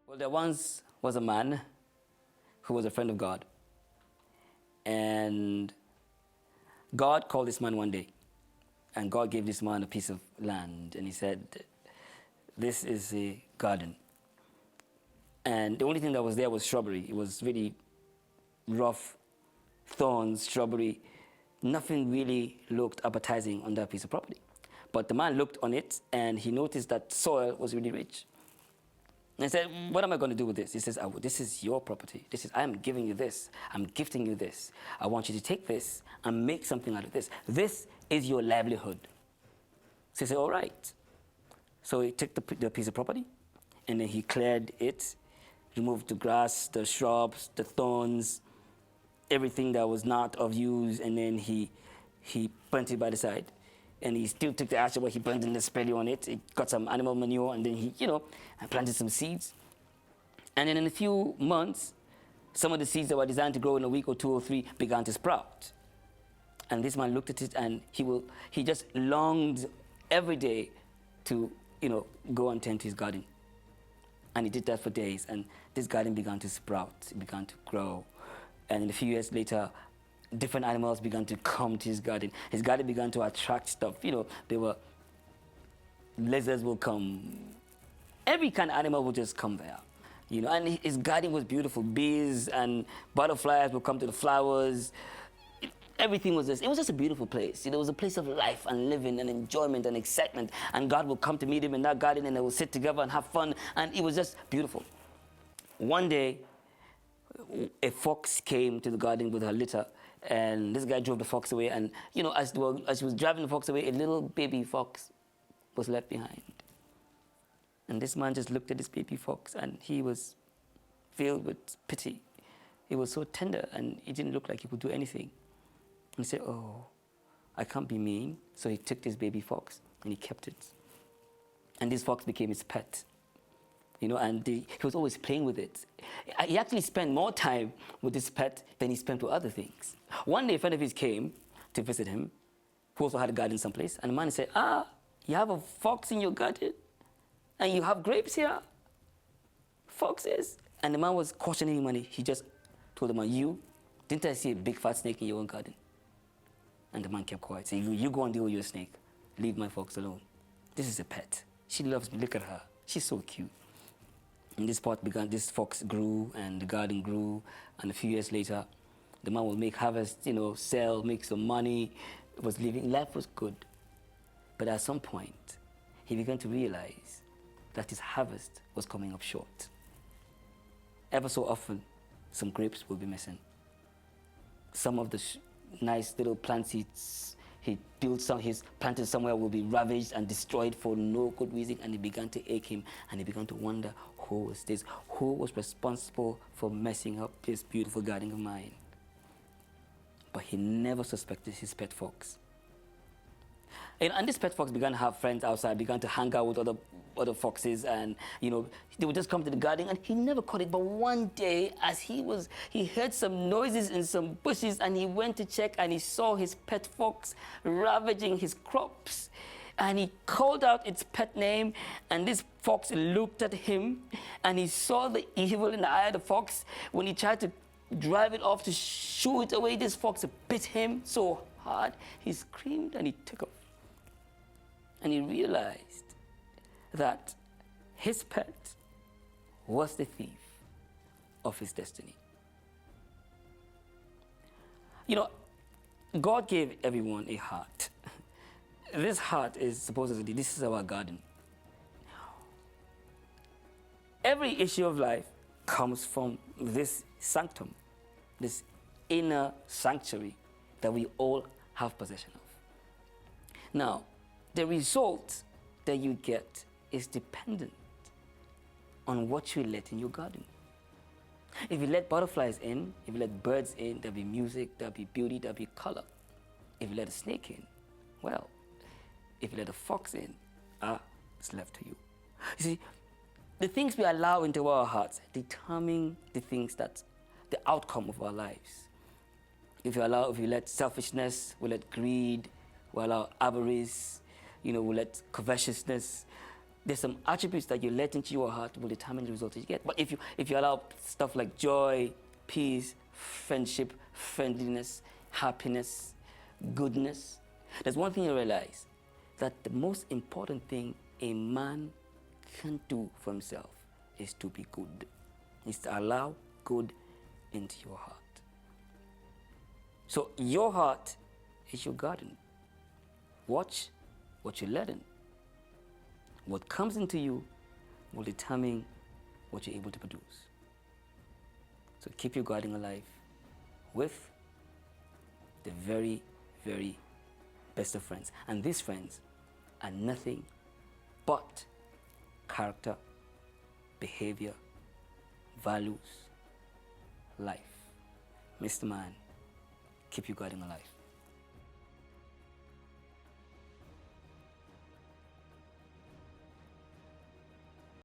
Well, there once was a man who was a friend of God. And God called this man one day. And God gave this man a piece of land. And he said, this is a garden. And the only thing that was there was shrubbery. It was really rough, thorns, shrubbery. Nothing really looked appetizing on that piece of property. But the man looked on it and he noticed that soil was really rich. And I said, what am I going to do with this? He says, oh, this is your property. I am giving you this. I'm gifting you this. I want you to take this and make something out of this. This is your livelihood. So he said, all right. So he took the piece of property and then he cleared it, removed the grass, the shrubs, the thorns, everything that was not of use, and then he burnt it by the side. And he still took the ashes, but he burned in the spelly on it. He got some animal manure, and then he, planted some seeds. And then in a few months, some of the seeds that were designed to grow in a week or 2 or 3 began to sprout. And this man looked at it, and he just longed every day to, go and tend to his garden. And he did that for days, and this garden began to sprout. It began to grow. And a few years later, different animals began to come to his garden. His garden began to attract stuff. Lizards will come. Every kind of animal will just come there. And his garden was beautiful. Bees and butterflies would come to the flowers. Everything was it was just a beautiful place. It was a place of life and living and enjoyment and excitement. And God would come to meet him in that garden and they would sit together and have fun. And it was just beautiful. One day, a fox came to the garden with her litter, and this guy drove the fox away. And as she was driving the fox away, a little baby fox was left behind. And this man just looked at this baby fox, and he was filled with pity. He was so tender, and he didn't look like he could do anything. And he said, "Oh, I can't be mean." So he took this baby fox and he kept it. And this fox became his pet. And he was always playing with it. He actually spent more time with this pet than he spent with other things. One day, a friend of his came to visit him, who also had a garden someplace, and the man said, you have a fox in your garden? And you have grapes here? Foxes? And the man was cautioning him, and he just told the man, didn't I see a big fat snake in your own garden? And the man kept quiet, saying, you go and deal with your snake. Leave my fox alone. This is a pet. She loves me, look at her. She's so cute. And this fox grew, and the garden grew, and a few years later, the man would make harvest, sell, make some money, was living, life was good. But at some point, he began to realize that his harvest was coming up short. Ever so often, some grapes will be missing. Some of the nice little plants he planted somewhere will be ravaged and destroyed for no good reason, and it began to ache him, and he began to wonder, who was this? Who was responsible for messing up this beautiful garden of mine? But he never suspected his pet fox. And this pet fox began to have friends outside, began to hang out with other foxes, and they would just come to the garden, and he never caught it. But one day, as he heard some noises in some bushes, and he went to check, and he saw his pet fox ravaging his crops. And he called out its pet name, and this fox looked at him, and he saw the evil in the eye of the fox. When he tried to drive it off to shoo it away, this fox bit him so hard, he screamed and he took off. And he realized that his pet was the thief of his destiny. God gave everyone a heart. This heart is supposedly, this is our garden. Every issue of life comes from this sanctum, this inner sanctuary that we all have possession of. Now, the result that you get is dependent on what you let in your garden. If you let butterflies in, if you let birds in, there'll be music, there'll be beauty, there'll be color. If you let a snake in, well, if you let a fox in, it's left to you. You see, the things we allow into our hearts determine the outcome of our lives. If you let selfishness, we let greed, we allow avarice, we let covetousness, there's some attributes that you let into your heart will determine the results you get. But if you allow stuff like joy, peace, friendship, friendliness, happiness, goodness, there's one thing you realize, that the most important thing a man can do for himself is to be good. Is to allow good into your heart. So your heart is your garden. Watch what you let in. What comes into you will determine what you're able to produce. So keep your garden alive with the very, very best of friends. And these friends are nothing but character, behavior, values, life. Mr. Man, keep your garden alive.